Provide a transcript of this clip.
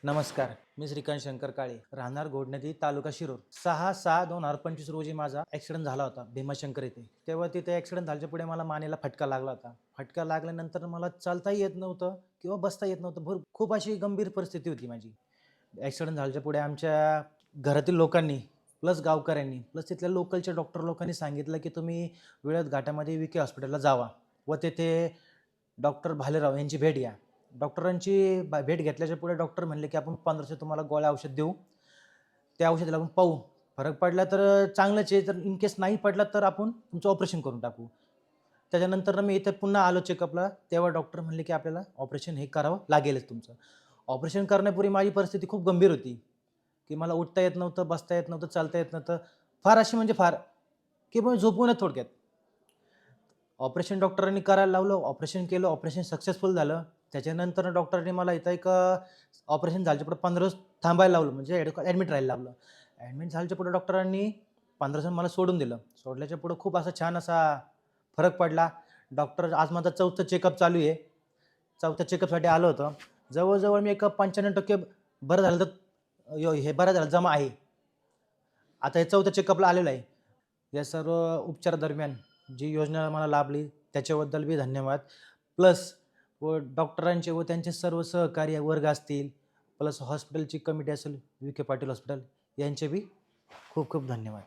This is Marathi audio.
नमस्कार, मी श्रीकांत शंकर काळे, राहणार घोडनदी, तालुका शिरूर. 6/6/2025 रोजी माझा ॲक्सिडेंट झाला होता भीमाशंकर येथे. तेव्हा तिथे ॲक्सिडेंट झाल्याच्या पुढे मला मानेला फटका लागला होता. फटका लागल्यानंतर मला चालताही येत नव्हतं किंवा बसता येत नव्हतं. खूप अशी गंभीर परिस्थिती होती माझी. ॲक्सिडेंट झाल्याच्या पुढे आमच्या घरातील लोकांनी प्लस गावकऱ्यांनी प्लस तिथल्या लोकलच्या डॉक्टर लोकांनी सांगितलं की तुम्ही वेळात घाटामध्ये विखे हॉस्पिटलला जावा व तेथे डॉक्टर भालेराव यांची भेट घ्या. डॉक्टरांची भेट घेतल्याच्या पुढे डॉक्टर म्हणले की आपण 1500 तुम्हाला गोळ्या औषध देऊ, त्या औषधाला आपण पाहू, फरक पडला तर चांगलंच आहे, जर इन केस नाही पडला तर आपण तुमचं ऑपरेशन करून टाकू. त्याच्यानंतर मी इथे पुन्हा आलो चेकअपला. तेव्हा डॉक्टर म्हणले की आपल्याला ऑपरेशन हे करावं लागेलच तुमचं. ऑपरेशन करण्यापूर्वी माझी परिस्थिती खूप गंभीर होती की मला उठता येत नव्हतं, बसता येत नव्हतं, चालता येत नव्हतं. फार अशी म्हणजे फार की मग झोपून थोडक्यात. ऑपरेशन डॉक्टरांनी करायला लावलं, ऑपरेशन केलं, ऑपरेशन सक्सेसफुल झालं. त्याच्यानंतर डॉक्टरांनी मला इथं एक ऑपरेशन झाल्याच्या पुढे 15 दिवस थांबायला लावलं, म्हणजे ॲडमिट राहायला लावलं. ॲडमिट झाल्याच्या पुढे डॉक्टरांनी 15 दिवस मला सोडून दिलं. सोडल्याच्या पुढे खूप असा छान असा फरक पडला. डॉक्टर आज माझा 4थं चेकअप चालू आहे. 4थ्या चेकअपसाठी आलो होतो. जवळ मी एक 95% बरं झालं तर हे बरं झालं जमा आहे. आता हे 4थ्या चेकअपला आलेलं आहे. या सर्व उपचारादरम्यान जी योजना मला लाभली त्याच्याबद्दल बी धन्यवाद. प्लस व डॉक्टरांचे व त्यांचे सर्व सहकारी वर्ग असतील, प्लस हॉस्पिटलची कमिटी असेल, विखे पाटील हॉस्पिटल, यांचे बी खूप खूप धन्यवाद.